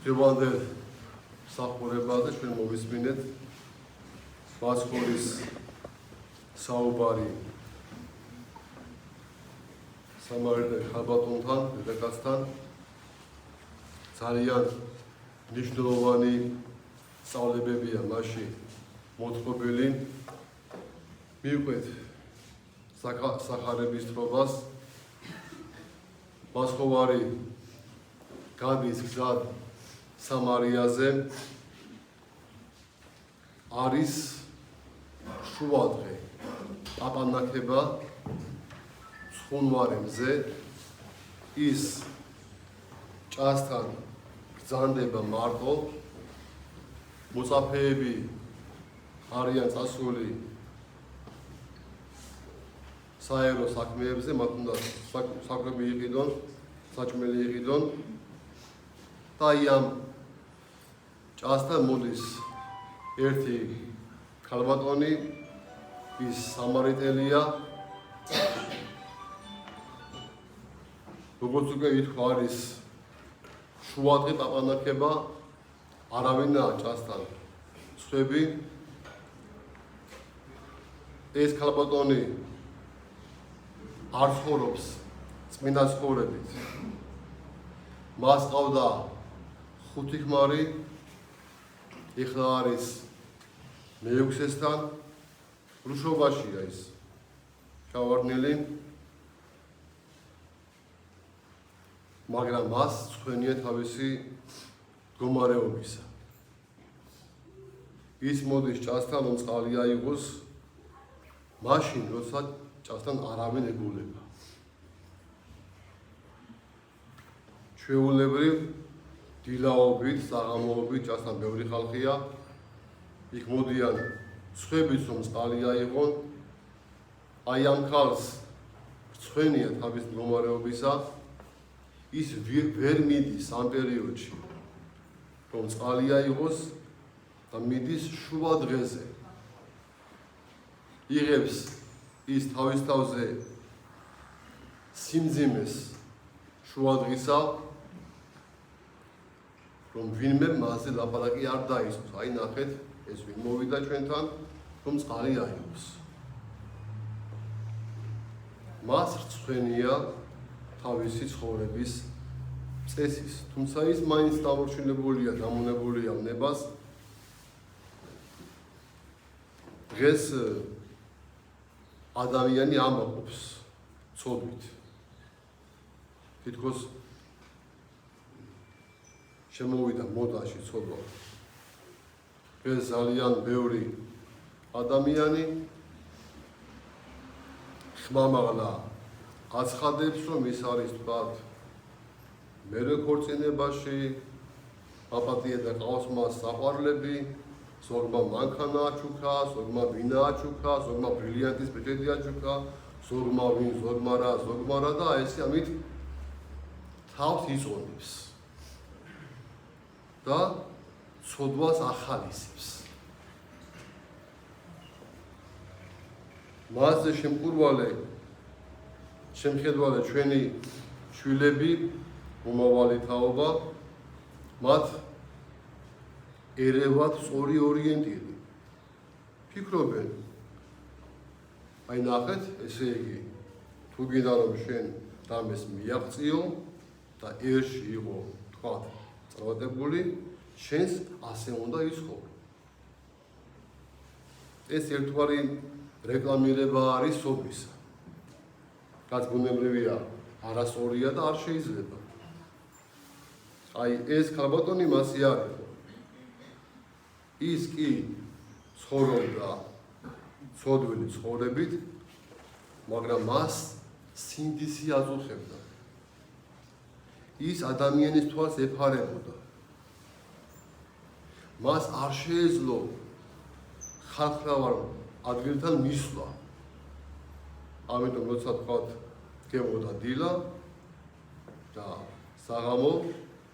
დღევანდელ სახურებაზე ჩვენ მოვისმინეთ ბასკოვის საუბარი სამარიტელ ხალბატონთან, დედაკაცთან ძალიან მნიშვნელოვანი სწავლებებია მასში მოთხრობილი. მივყვეთ სახარების თრობას. ბასკოვარი გადის გზად სამარიაზე. არის შუადღე, პაპანაკება ცხუნვარე მზე. ის ჭასთან გრძანდება მარტო. მოწაფეები არიან წასული საერო საქმეებზე, მათ უნდა საკვები იყიდონ, საჭმელი იყიდონ. და ამ ჭასთან მოდის ერთი ქალბატონი, ის სამარიტელია. როგორც უკვე ითქვა, არის შუადღე პაპანაკება, არავინაა ჭასთან სხვები. ეს ქალბატონი არ ცხოვრობს წმინდა ცხოვრებით. მას ყავდა 5 ქმარი, ეხლა არის მე-6-ესთან, რუშოვაშია ის ჩავარდნილი, მაგრამ მას წვენია თავისი მდგომარეობისა. ის მოდის ჭასთან, რომ წყალი აიღოს, მაშინ როცა ჭასთან არავინ ეგულება. ჩვეულებრივ დილაობით, საღამოობით ჭასთან ბევრი ხალხია. იქ მოდიან სხვებიც, რომ წყალი აიღონ. აი ამ ქალს წვენია თავის მდგომარეობისა. ის ვერ მიდის ამ პერიოდში, რომ წყალი აიღოს და მიდის შუა დღეზე. იღებს ის თავის თავზე სიმძიმეს შუა დღისა, რომ ვინმე მასზე ლაპარაკი არ დაისვოს. აი ნახეთ, ეს ვინ მოვიდა ჩვენთან, რომ წყალი აიღოს. მას რწმენია თავისი ცხოვრების წესის, თუმცა ის მაინც დამორჩილებულია, დამონებულია ნებას. დღეს ადამიანი ამაყობს ცოდვით. თითქოს შემოვიდა მოდაში ცოდვა. დღეს ძალიან ბევრი ადამიანი ხმამაღლა აცხადებს, რომ ის არის თქვათ მერე ქორწინებაში, პაპატია და ყავს მას საყვარლები, ზოგმა მანქანა აჩუქა, ზოგმა ვინა აჩუქა, ზოგმა ბრილიანტის ბეჭედი აჩუქა, ზოგმა ვინ, ზოგმა რა და ეს ამით თავს იწონებს და ცოდვას ახალისებს. მასზე შემხედვალე ჩვენი შვილები, მომავალი თაობა, მათ ერევათ სწორი ორიენტირი. ფიქრობენ, აი ნახეთ, ესე იგი, თუ გინდა რომ შენ დამეს მიაღწიო და ერში იყო თქვათ წავადებული, შენს ასე უნდა იცხოვრო. ეს ერთგვარი რეკლამირება არის სოფლისა. რაც ბუნებრივია, არასწორია და არ შეიძლება. აი ეს ქალბატონი მასი არ იყო. ის კი ცხოვრობდა ცოდვილი ცხოვრებით, მაგრამ მას სინდისი აწუხებდა. ის ადამიანის თვალს ეფარებოდა. მას არ შეეძლო ხალხრავარ ადგილთან მისვლა. ამიტომ როცა თქვათ გებოდა დილა და საღამო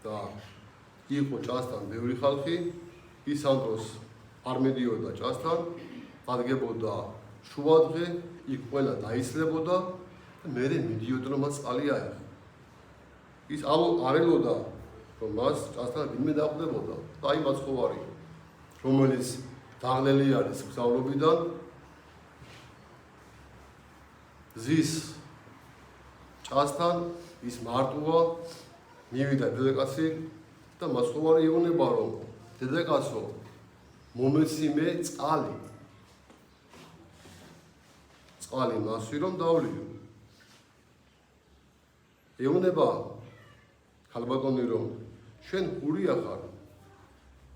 და იყო ჭასთან ბევრი ხალხი, ის ამ დროს არ მედიოდა ჭასთან, დადგებოდა შუადღე, იქ ყველა დაისლებოდა და მერე მიდიოდა, რომ მას წყალი აიღო. ის არ ელოდა რომ მას ჭასთან ვინმე დახვდებოდა და აი მაცხოვარი რომელიც დაღლელი არის მგზავრობიდან ზის ჭასთან ის მარტოა მივიდა დედაკაცი და მაცხოვარი ეუბნება რომ დედაკაცო მომეციმე წყალი მასვი რომ დავლიდო ეუბნება ქალბატონი რომ შენ გურია ხარ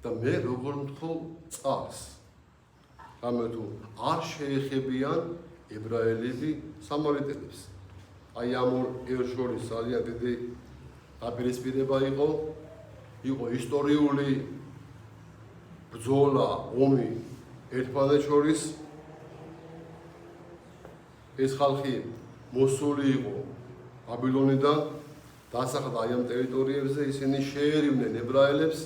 და მე როგორ მთხოვ წყალს რამე თუ არ შეეხებიან ებრაელები სამარიტელებს აი ამ ორ შორის ძალიან დიდი დაპირისპირება იყო ისტორიული ბრძოლა ომი ერთმანეთს შორის ეს ხალხი მოსული იყო ბაბილონიდან დასახლდა აი ამ ტერიტორიებზე ისინი შეერივნენ ებრაელებს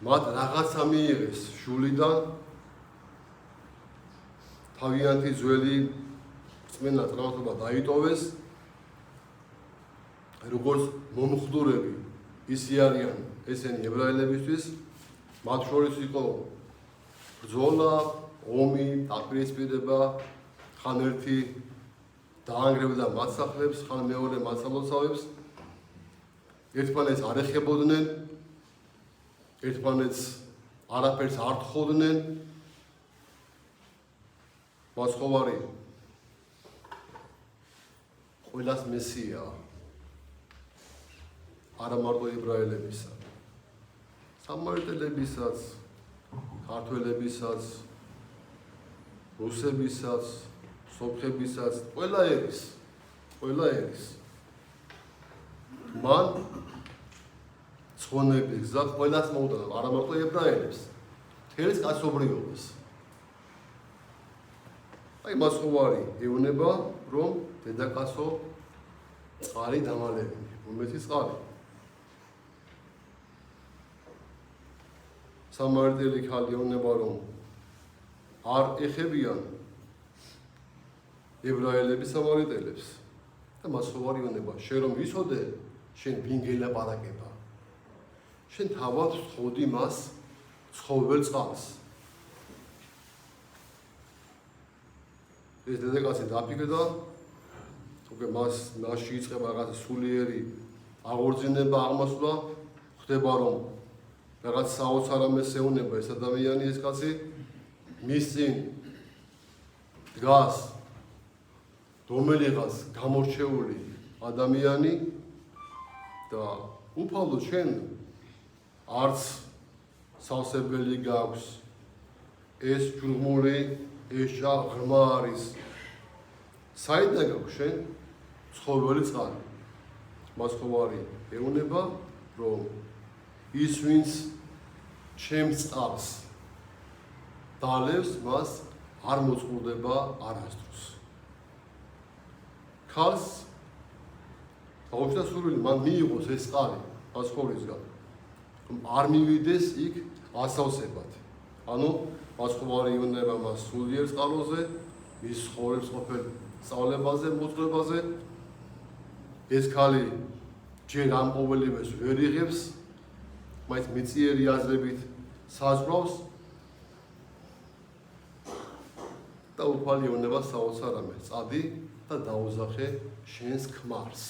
მათ რაღაცა მიიღეს შულიდან თავიანთი ძველი რწმენა წინააღმდეგ დაიტოვეს როგორც მომხდურები ისე არიან ესენი ებრაელებისთვის მათ შორის იყო ბრძოლა ომი დაპირისპირება ხან ერთი დაანგრევდა მათსახლებს ხან მეორე მათსალოცავებს ერთმანეთს არ ეხებოდნენ ერთმანეთს არაფერს არ თხოვდნენ მაცხოვარი ყველას მესია არა მარტო ებრაელებისა სამარიტელებისაც ქართველებისაც რუსებისაც სომხებისაც ყველა ერის მან ცხონების გზა ყველას მოუტანა არა მარტო ებრაელებს მთელს კაცობრიობას აი მაცხოვარი ეუბნება რომ დედაკაცო წყალი დამალევინე უმეტი წყალი სამარიტელი ქალი ეუბნება რომ არ ეხებიან ებრაელები სამარიტელებს და მაცხოვარი ეუბნება შენ რომ ვიცოდე შენ ვინ გელაპარაკება შენ თავად ვთხოვდი მას ცხოველ წყალს ეს დედაკაცი დაფიქრდა უკვე მასში იწყება რაღაც სულიერი აღორძინება აღმასვლა ხდება რომ რაღაც საოცარ ამას ეუბნება ეს ადამიანი ეს კაცი მის წინ დგას რომელიღაც გამორჩეული ადამიანი და უფალო შენ არც სავსებელი გაქვს ეს ჯურმული ეს ღრმა არის საიდან გაქვს შენ ცხოველი წყალი მაცხოვარი ეუბნება რომ ის ვინც ჩემს წყალს დალევს მას არ მოწყურდება არასდროს ქალს აუჩნდა სურვილი მან მიიღოს ეს წყალი მაცხოვრისგან რომ არ მივიდეს იქ ასავსებად ანუ მაცხოვარი ეუბნება მას სულიერ წყალოზე მის ცხოვრებს ყოფილ სწავლებაზე მოძღვრებაზე ეს ქალი ჯერ ამ ყოველივეს ვერ იღებს მაინც მიწიერი აზრებით საზღვრავს და უფალი ეუბნება საოცარ ამას წადი და დაუზახე შენს ქმარს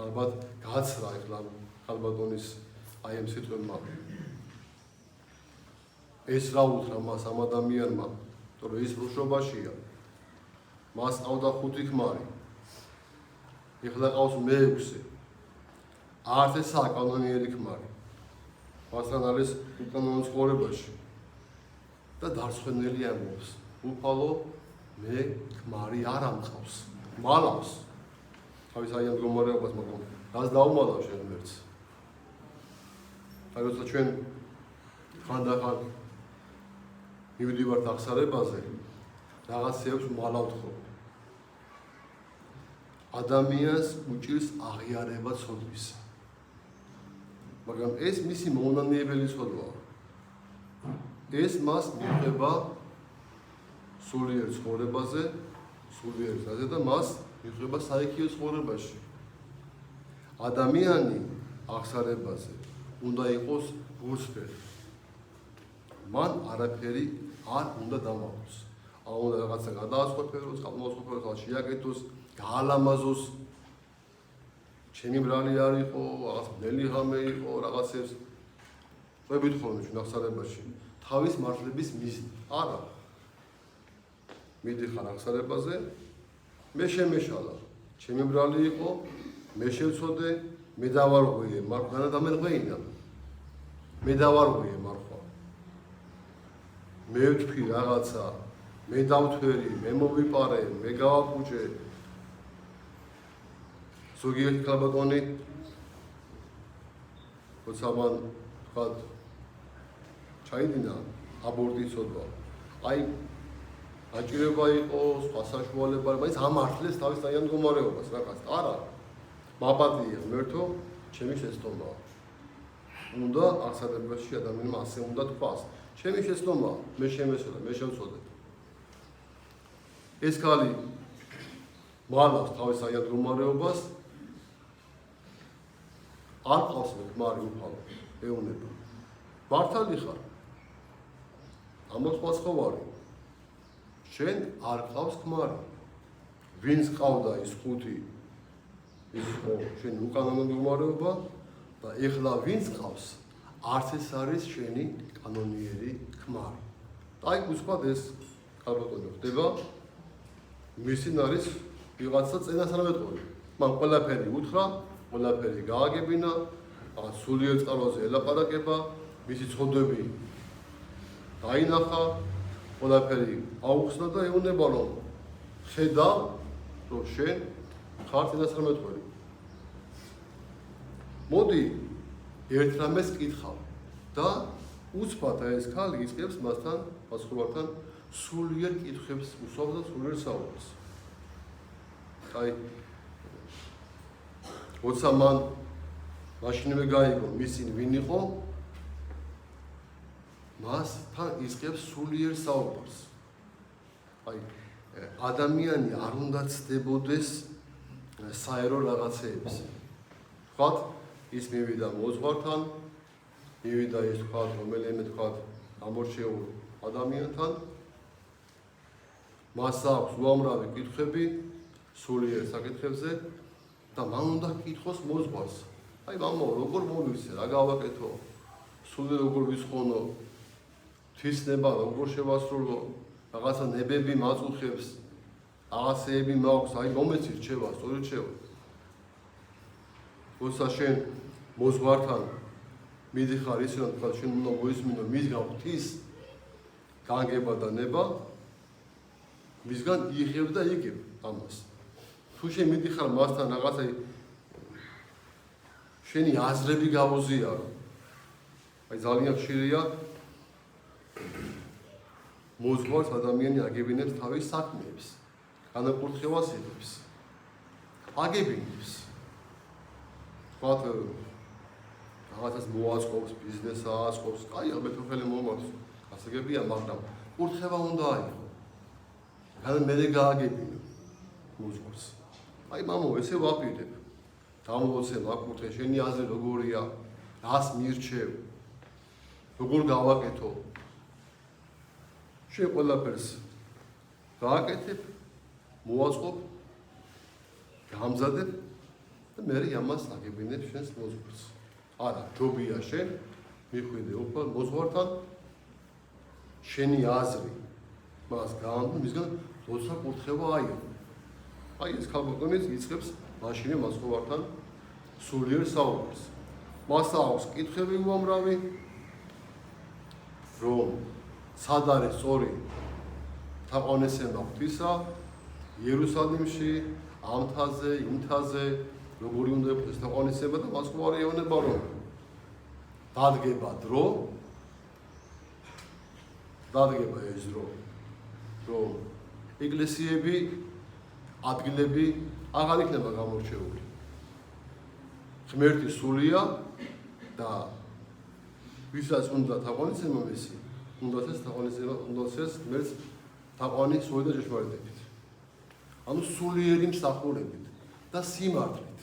ალბათ გაცრა ეხლა ქალბატონის აი ამ სიტყვებმა ეს რა უთხრა მას ამ ადამიანმა რომ ის ბრუშობაშია მას ყავდა 5 ქმარი ეხლა ყავს მე-6 არც ესაა კანონიერი ქმარი მასთან არის უკანონო ცხოვრებაში და დარწმუნებული ამბობს უფალო მე ქმარი არ ამყავს მალავს თავის აი ამ მდგომარეობას მაგრამ რას დაუმალავ შენ მერც აი როცა ჩვენ ხანდახან მივდივართ აღსარებაზე რაღაცეებს მალავთ ხოლმე ადამიანს უჭირს აღიარება ცოდვისა მაგრამ ეს მისი მოუნანიებელი ცოდვაა ეს მას მიიღება სულიერ ცხოვრებაზე სულიერ გზაზე და მას მიიღება საიქიო ცხოვრებაში ადამიანი აღსარებაზე უნდა იყოს გულსფერი. მან არაფერი არ უნდა დამაყოს. არ უნდა რაღაცა გადაასწოროს, გამოასწოროს, შეაკეთოს, გაალამაზოს. ჩემი ბრალი არ იყო, რაღაც ნელი ღამე იყო, რაღაცებს ყვებით ხოლმე ჩვენ აღსარებაში. თავის მართლების მიზნით. არა. მიდიხარ აღსარებაზე, მე შემეშალა. ჩემი ბრალი იყო, მე შევწოდე, მე დავარღვიე, მარხვა დამერღვეინა. მე დავარღვიე მარხვა. მე ვთქვი რაღაცა, მე დავთვერი, მე მოვიპარე, მე გავაპუჭე. ზოგიერთი ქალბატონი როცა მან თქვათ ჩაიდინა აბორტის ცოდვა. აი აჭირება იყო, სხვა საშუალება, მაგრამ ამართლეს თავის ძალიან მდგომარეობას რაღაც. არა. მაპატია ღმერთო, ჩემი შეცდომაა. უნდა აღსადებაში ადამიანმა ასე უნდა თქვას. ჩემი შეცდომაა, მე შემეცოდა, მე შევწოდე. ეს ქალი მალავს თავის ძალიან მდგომარეობას. არ ყავს მე ქმარი უფალო, ეუნება. მართალი ხარ. ამოწყვას ხოვარი. შენ არ ყავს ქმარი. ვინც ყავდა ის ხუთი ის ხო შენ უკანონო მდგომარეობა და ეხლა ვინც ყავს არც ეს არის შენი კანონიერი ქმარი. აი უცბად ეს ქალბატონი ხდება მისინ არის ვიღაცა წინასწარმეტყვი. მან ყველაფერი უთხრა, ყველაფერი გააგებინა, სულიერ წყაროზე ელაპარაკება, მისი ცხოვრები დაინახა, ყველაფერი აუხსნა და ეუბნება რომ ხედავ რომ შენ ხარ წინასწარმეტყვი. მოდი ერთ რამეს კითხავ და უცბად ეს ქალი იწყებს მასთან, მასხურვართან სულიერ კითხვებს უსვამს და სულიერ საუბრს. აი როცა მან მაშინვე გაიგო მისინ ვინ იყო, მასთან იწყებს სულიერ საუბარს. აი ადამიანი არ უნდა ცდებოდეს საერო რაღაცეებს. ვთქვათ, ის მივიდა მოძღვართან, მივიდა ის თქვათ, რომელიმე თქვათ ამორჩეულ ადამიანთან, მას აქვს უამრავი კითხვები სულიერ საკითხებზე და მან უნდა კითხოს მოძღვარს. აი მამო, როგორ მოვიცე, რა გავაკეთო? სული როგორ ვისხონო? თვისნება როგორ შევასრულო? რაღაცა ნებები მაწუხებს, რაღაცეები მაქვს, აი მომეცი რჩევა, სწორი რჩევა. როცა შენ მოძღვართან მიდიხარ ისე რომ თქვა შენ უნდა მოისმინო მისგან ღვთის განგება და ნება, მისგან იღებ და იგებ ამას. თუ შენ მიდიხარ მასთან რაღაცა შენი აზრები გავუზიარო. აი ძალიან ხშირია მოძღვარს ადამიანი აგებინებს თავის საქმეებს, განაკურთხევას იღებს, აგებინებს. თქვათ რაღაცას მოაწყობს, ბიზნესს აწყობს, აი მეთოხელი მომაქვს, გასაგებია, მაგრამ კურთხევა უნდა აიღო. მე გააგებინო მოძღვარს. აი მამო, ესე ვაპირებ. გამოვოცე ვაკურთხე, შენი აზრი როგორია, რას მირჩევ, როგორ გავაკეთო. შენ ყველაფერს გააკეთებ, მოაწყობ, გამზადებ და მე ამას აგებინებ შენს მოძღვარს. არა, ჯობია შენ მიხვიდე უფრო მოძღვართან შენი აზრი მას გაამდო, მისგან როცა კურთხევა აიღო. აი ეს ქალბატონი იწყებს მაშინე მასხურვართან სულიერ საუბარს. მას აქვს კითხვები უამრავი, რომ სად არის სწორი თაყვანისცემა ღვთისა იერუსალიმში, ამ მთაზე, იმ მთაზე, როგორი უნდა იყოს თაყვანისცემა და მასხურვარი ეუბნება რომ დადგება დრო, დადგება ეს დრო, რომ ეკლესიები, ადგილები აღარ იქნება გამორჩეული. ღმერთი სულია და ვისაც უნდა თაყვანისცემა მისი, უნდა ეს თაყვანისცემა, უნდა ეს ღმერთს თაყვანი სული და ჭეშმარიტებით. ანუ სულიერი მსახურებით და სიმართლით.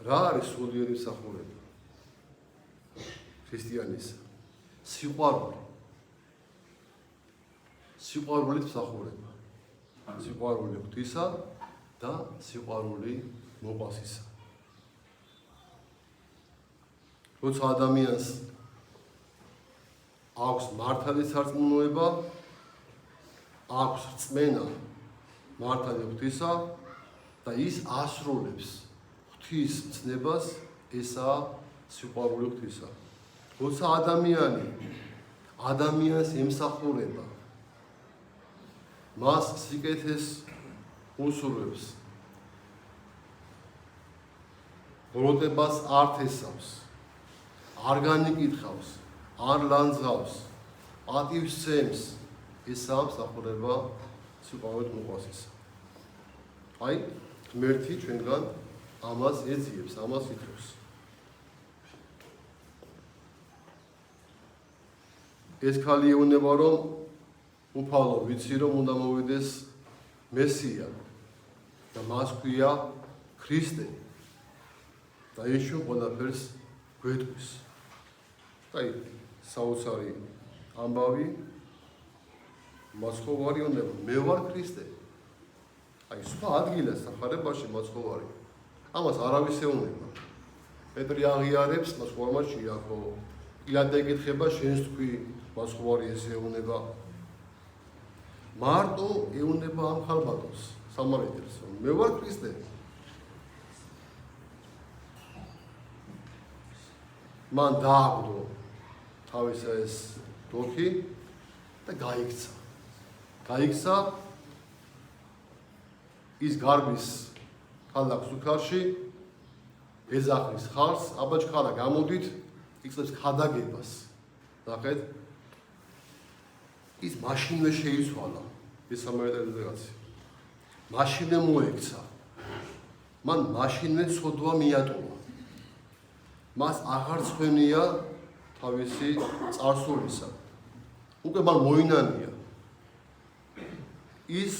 რა არის სულიერი მსახურება? ქრისტიანის სიყვარული. სიყვარულით მსახურება. სიყვარული ღვთისა და სიყვარული მოყვასისა. როცა ადამიანს აქვს მართალი სარწმუნოება, აქვს რწმენა მართალი ღვთისა და ის ასრულებს ღვთის მცნებას, ესაა სიყვარული ღვთისა. როცა ადამიანს ემსახურება, მას სიკეთეს უსურვებს, ღრმოტებას არ თესავს, არ განიკითხავს, არ ლანძღავს, პატივს სცემს, ესაა მსახურება სიყვარულით მოყვასისა. აი, ღმერთი ჩვენგან ამას ეძიებს, ამას ითხოვს. ეს ქალი ეუბნება, რომ უფალო, ვიცი, რომ უნდა მოვიდეს მესია და მას ქვია ქრისტე და ის ყველაფერს გვეტყვის. აი, საოცარი ამბავი, მაცხოვარი უნდა, მე ვარ ქრისტე. აი, სხვა ადგილას სახარებაში მაცხოვარი. ამას არავის ეუბნება. პეტრე აღიარებს, მაცხოვარმა შეაქო. პილატე ეკითხება, შენს თქვი, მაცხოვარი ეს ეუბნება. მარტო ეუბნება ამ ხალბატონს, სამარიელს, რომ მე ვარ ქრისტე. მან დააგდო თავისა ეს დოქი და გაიქცა. გაიქცა ის გარბის ქალაქ სუქარში, ეზახრის ხალხს, აბაჭყარა გამოდით, იწევს ხადაგებას. ნახეთ, ის მაშინვე შეიცვალა, ეს სამარიელი კაცი. მაშინვე მოექცა. მან მაშინვე ცოდვა მიატოვა. მას აღარ ცხვენია თავისი წარსულისა. უკვე მან მოინანია. ის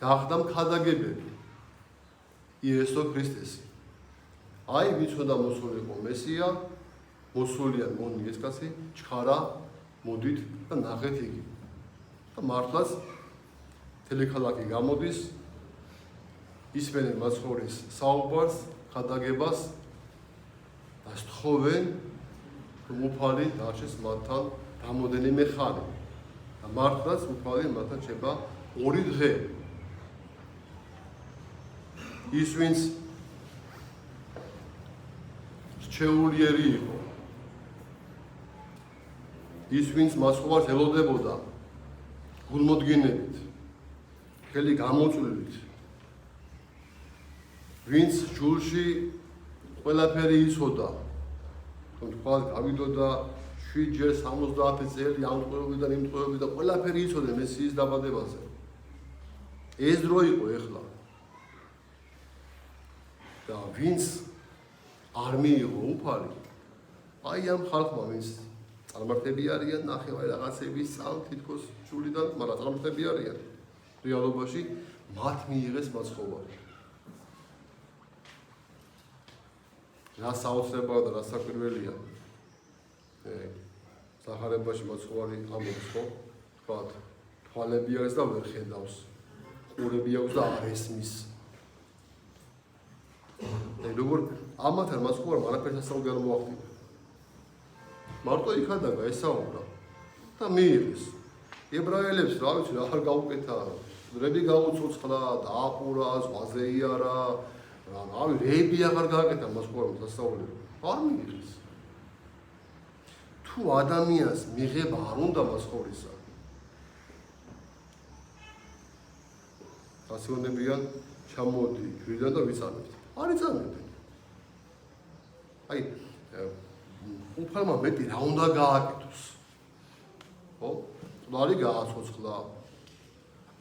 გახდა მხადაგებელი იესო ქრისტესი. აი, ვიცოდა მოსულიყო მესია, მოსულია მონი ეს კაცი, ჩხარა მოდით და ნახეთ იგი. და მართლაც თელიქალაქი გამოდის, ისმენენ მაცხოვრის საუბარს, ხადაგებას და სთხოვენ, რომ უფალი დარჩეს მათთან რამოდენიმე ხანი. და მართლაც უფალი მათთან შეება 2 დღე. ის ვინც რჩეულიერი იყო, ის ვინც მაცხოვარს ელოდებოდა გულმოდგინებით, ხელი გამოწვლილით, ვინც ჯულში ყველაფერი იცოდა, რომ თქვა გავიდოდა 7 ჯერ 70 წელი ამ ტყვეობიდან იმ ტყვეობიდან ყველაფერი იცოდა მესიის დაბადებაზე. ეს დრო იყო ეხლა. და ვინც არ მიიღო უფალი, აი ამ ხალხმა, ვინც წარმართები არიან, ნახევარი რაღაცების წამ თითქოს სულიდან, მაგრამ წარმართები არიან. რეალობაში მათ მიიღეს მაცხოვარი. რა საოცრებაა და რა საკვირველია. სახარებაში მაცხოვარი ამბობს, ხო? თქვათ, თვალები არის და ვერ ხედავს. ყურები აქვს და არ ესმის. როგორ ამათთან მაცხოვარმა არაფერს ასწავლი არ მოახდინა. მარტო იქადაგა ესაუბრა და მიიღეს. ებრაელებს რა ვიცი რა არ გაუკეთა, რები გაუцоცხლა, დააყურა, ზღვაზე იარა, რავი რები აღარ გააკეთა მაცხოვარმა ასწავლი. არ მიიღეს. თუ ადამიანს მიღება არ უნდა მაცხოვრისა, ასეონებიან ჩამოდი ჯვრიდან და ვიცამებთ. არ იცამებენ. აი, უფალმა მეტი რა უნდა გააკეთოს. ხო? მკვდარი გააცოცხლა.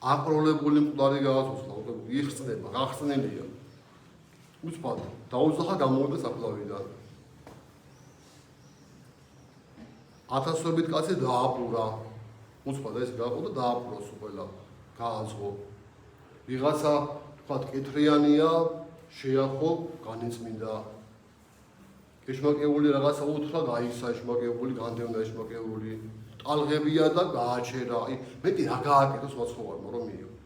აკროლებული მკვდარი გააცოცხლა, უკვე იხსნება, გახსნილია. უცბად, დაუძახა გამოვიდა საფლავიდან. 1000-ობით კაცი დააპურა. უცბად ეს გააყო და დააპურა ყველა. გააძღო. ვიღაცა თქვა კეთრიანია, შეახო, განეწმინდა. ეშმაკებული რაღაცა უთხრა, გაიქცა ეშმაკებული, განდევნა ეშმაკებული. ტალღებია და გააჩერა. მეტი რა გააკეთოს მაცხოვარმა რომ მიიღო.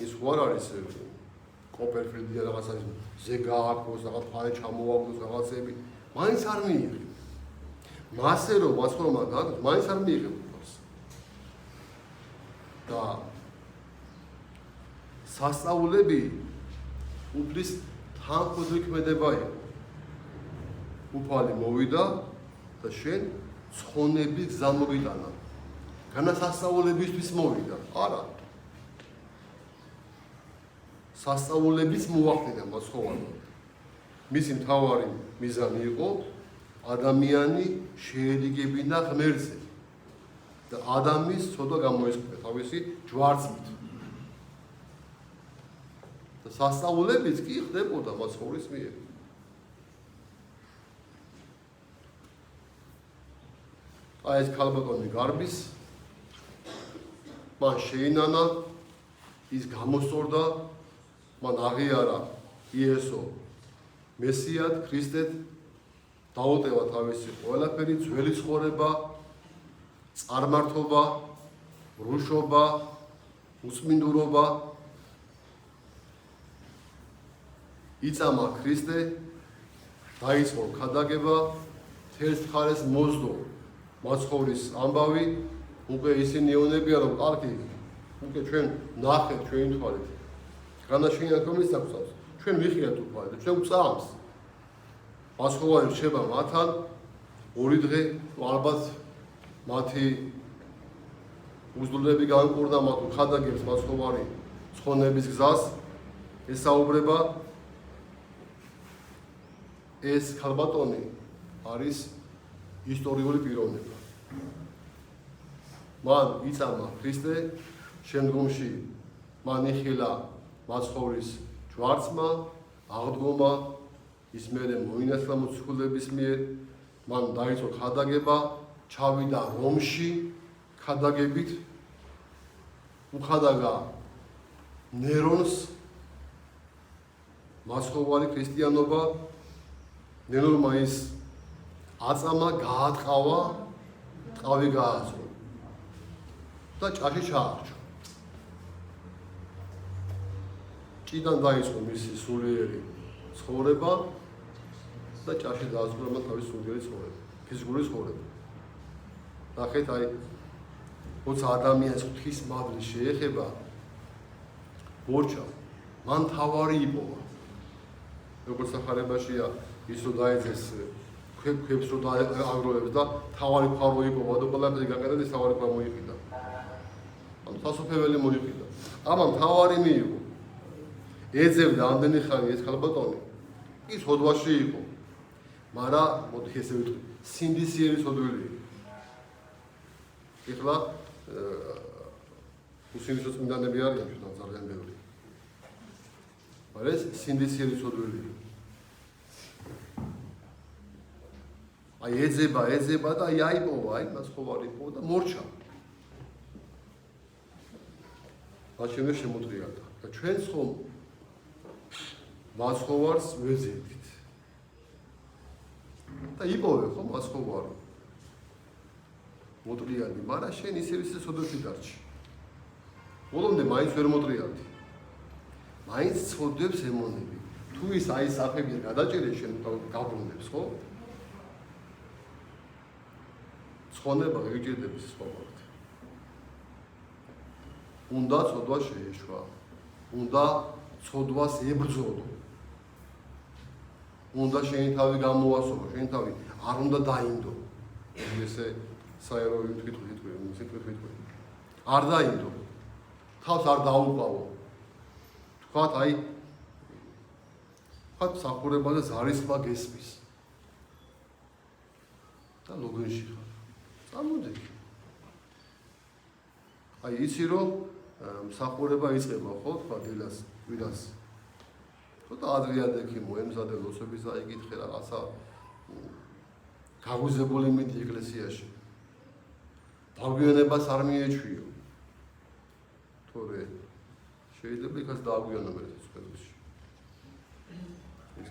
ის ხო არ არის კოპერფილდია რაღაცა ზე გააკეთოს, რაღაც ფარი ჩამოაყოს რაღაცები. მაინც არ მიიღე. მასე რომ მაცხოვრმა გააკეთოს, მაინც არ მიიღე უფალს. და სასწაულები უფლის თანხმოქმედება იყო. უფალი მოვიდა და შენ ცხონების გზა მოგიტანა. განასასწაულებისთვის მოვიდა. არა. სასწაულების მოახდინა მაცხოვარმა. მისი მთავარი მიზანი იყო ადამიანი შეერიგებინა ღმერთზე და ადამიანის ცოდვა გამოისყიდა თავისი ჯვარცმით. და სასწაულებიც კი ხდებოდა მაცხოვრის მიერ. აი ეს ქალბატონი გარბის მან შეინანა, ის გამოსწორდა, მან აღიარა იესო მესიად, ქრისტედ, დაუტევა თავისი ყველაფერი, ძველი ცხოვრება, წარმართობა, რუშობა, უსმინდურობა. იწამა ქრისტე, დაიწყო ქადაგება, თერს ხარეს მოძდო მაცხოვრის ამბავი, უკვე ისინი ეუბნებიან, რომ კარგი, უკვე ჩვენ ნახეთ, ჩვენი თვალით. განაშენია კომის აქვს, ჩვენ ვიხიათ თვალით, ჩვენ გვწამს. მაცხოვარი რჩება მათთან, 2 დღე ალბათ მათი უზრუნველები განკურნა, მათ უხადაგებს მაცხოვარი ცხონების გზას, ესაუბრება. ეს ქალბატონი არის ისტორიული პიროვნება. მან იწამა ქრისტე, შემდგომში მან იხილა მაცხოვრის ჯვარცმა, აღდგომა, ის მერე მოინათლა მოციქულების მიერ, მან დაიწყო ქადაგება, ჩავიდა რომში ქადაგებით, უხადაგა ნერონს, მაცხოვარი ქრისტიანობა, ნერონმა ის აწამა, გაატყავა, ტყავი გააძრო და ჭაში ჩაარჩა. ჭიდან დაიწყო მისი სულიერი ცხოვრება და ჭაში დაასრულა თავის სულიერი ცხოვრება, ფიზიკური ცხოვრება. ნახეთ, აი, როცა ადამიანს ღვთის მადლი შეეხება, მორჩა, მან თავარი იპოვა. როგორც სახარებაშია, ის რომ დაეძეს ქვებს რომ დააგროვებს და თავარი ფარო იპოვა და ყველაფერი გაკეთდა, თავარი ფარო მოიყიდა. ანუ სასופველი მოიყიდა. ამან თავარი მიიღო. ეძებდა ამდენი ხანი ეს ქალბატონი. ის სოდვაში იყო. მაგრამ მოდი ესე ვიტყვი, სინდისიერი სოდველი. ეხლა უსინდისო წმინდანები არიან ჩვენ ძალიან ბევრი. მაგრამ ეს სინდისიერი სოდველი. აი ეძება და აი აიპოვა, აი მაცხოვარი იპოვა და მორჩა. მაშინვე შემოტრიალდა. და ჩვენს ხომ მაცხოვარს ვეძებდით. და იპოვე ხომ მაცხოვარი. მოტრიალდი, მაგრამ შენ ისე სოდვებში დარჩი. ბოლომდე მაინც ვერ მოტრიალდი. მაინც ცოდვებს ემონები. თუ ის აი საფებია გადაჭერე შენ გაბრუნებს, ხო? ცხონება გიჭირდების სხვა ვართ. უნდა ცოდვა შეეშვა. უნდა ცოდვას ებრძოლო. უნდა შენი თავი გამოასწორო, შენი თავი არ უნდა დაინდო. ესე საერო ვიტყვი. არ დაინდო. თავს არ დაუყავო. თქვათ აი თქვათ სახურებაზე ზარისხმა გესმის. და ლოგინში ხარ. წამოდი. აი იცი რომ მსახურება იწყება ხო თქვა დილას, კვირას. ცოტა ადრიადექი მოემზადე ლოცვების აიკითხე რაღაცა გაგვიზებული მიდი ეკლესიაში. დაგვიანებას არ მიეჩვიო. თორე შეიძლება იქაც დააგვიანო მე სკოლაში. ეს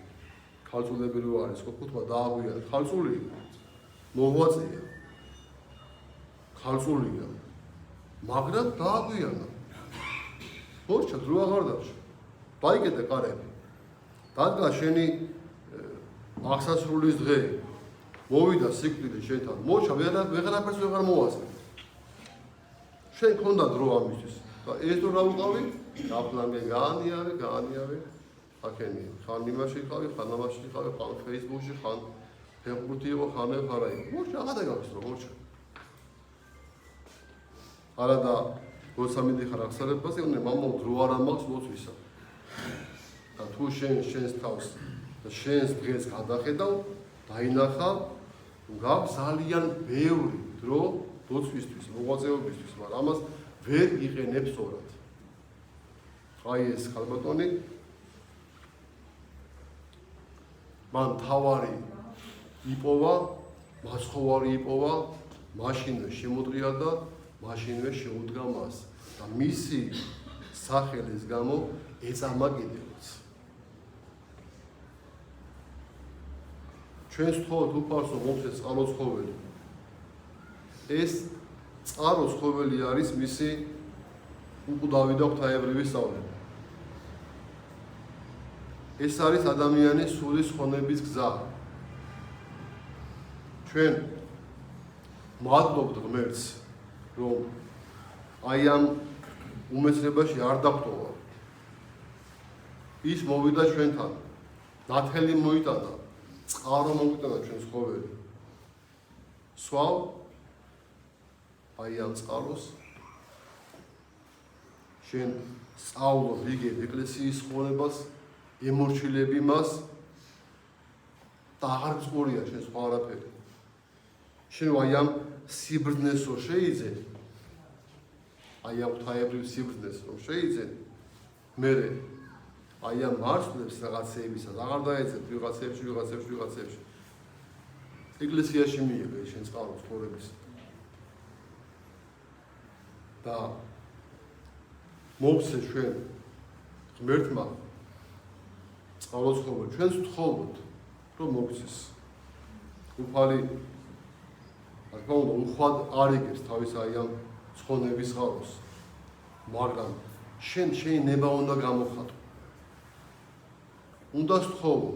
ხალწულები რო არის, ხუთმა დააგვიანა, ხალწული მოღვაწეა. ხალწულია. მაგრამ დააგვიანა. ხორჩა დრო აღარ დარჩა. დაიგეთე კარები. დადგა შენი აღსასრულის დღე. მოვიდა სიკვდილი შენთან. მოჩა ვეღარაფერს ვეღარ მოასწრე. შენ ქონდა დრო ამისთვის. და ეს დრო რა უყავი? დაფლანგე გაანიავე. აქენი ხან იმაში იყავი, ხან ამაში იყავი, ხან Facebook-ში, ხან ფეხბურთი იყო, ხან ხარა იყო. მოჩა აღარ გაგისრო, მოჩა. არა და როცა მიდიხარ აღსარებაზე, უნდა მამა დრო არ ამაქვს მოწვისა. და თუ შენს თავს და შენს დღეს გადახედავ, დაინახავ, გაქვს ძალიან ბევრი დრო ლოცვისთვის, მოღვაწეობისთვის, მაგრამ ამას ვერ იყენებ სწორად. აი ეს ხალბატონი მან თავარი იპოვა, მაცხოვარი იპოვა, მაშინვე შემოტრია და მაშინვე შეუდგა მას და მისი სახელის გამო ეწამა კიდევაც. ჩვენ ვთხოვთ უფალსო მოგცეთ წყაროცხოველი. ეს წყაროცხოველი არის მისი უკვდავი და ღვთაებრივი სწავლება. ეს არის ადამიანის სულის ხონების გზა. ჩვენ მადლობთ ღმერთს, რომ აი ამ უმეცნებაში არ დაგტოვა. ის მოვიდა ჩვენთან, ნათელი მოიტანა, წყარო მოიტანა ჩვენს ხოველი. სვავ აი ამ წყაროს შენ სწავლობ იგებ ეკლესიის ხონებას, ემორჩილები მას და აღარ წყურია შენ სხვა არაფერი. შენ აი ამ სიბრძნეს რო შეიძენ, აი ამ ღვთაებრივ სიბრძნეს რომ შეიძენ, მერე აი ამ მარცვლებს რაღაცეებისას აღარ დაეძებ ვიღაცებში. ეკლესიაში მიიღე შენ წყაროს ხორების. და მოგცე ჩვენ ღმერთმა წყაროცხოველი, ჩვენს ვთხოვოთ, რომ მოგცეს. უფალი რა თქმა უნდა, უხვად არ იგებს თავის აი ამ ცხონების ხაროს, მაგრამ შენი ნება უნდა გამოხატო. უნდა სთხოვო,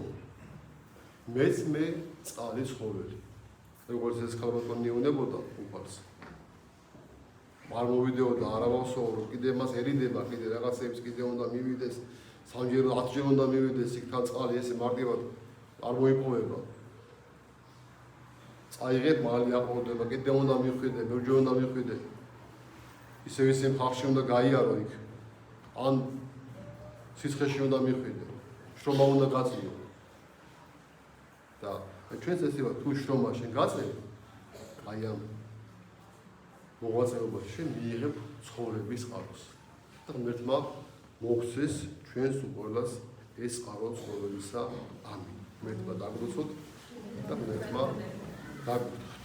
მეც მე წყალი ცხოველი. როგორც ეს ხალბატონი უნებოდა უფალს. არ მოვიდეოდა, არ ავასწავრო, კიდე მას ერიდება, კიდე რაღაცებს კიდე უნდა მივიდეს, 3-ჯერ 10-ჯერ უნდა მივიდეს იქთან წყალი, ესე მარტივად არ მოიპოვება. წაიღებ, მალე აყოლდება, კიდე უნდა მიხვიდე, ბევრჯერ უნდა მიხვიდე. ისევ ხალხში უნდა გაიარო იქ. ან სიცხეში უნდა მიხვიდე. შრომა უნდა გაწიო. და ჩვენც ესე ვარ, თუ შრომა შენ გაწევ, აი ამ მოღვაწეობაში შენ მიიღებ ცხოვრების წყაროს. და ღმერთმა მოგცეს ჩვენს ყველას ეს წყარო ცხოვრებისა. ამინ. ღმერთმა დაგვროცოთ და ღმერთმა დაგვროცოთ.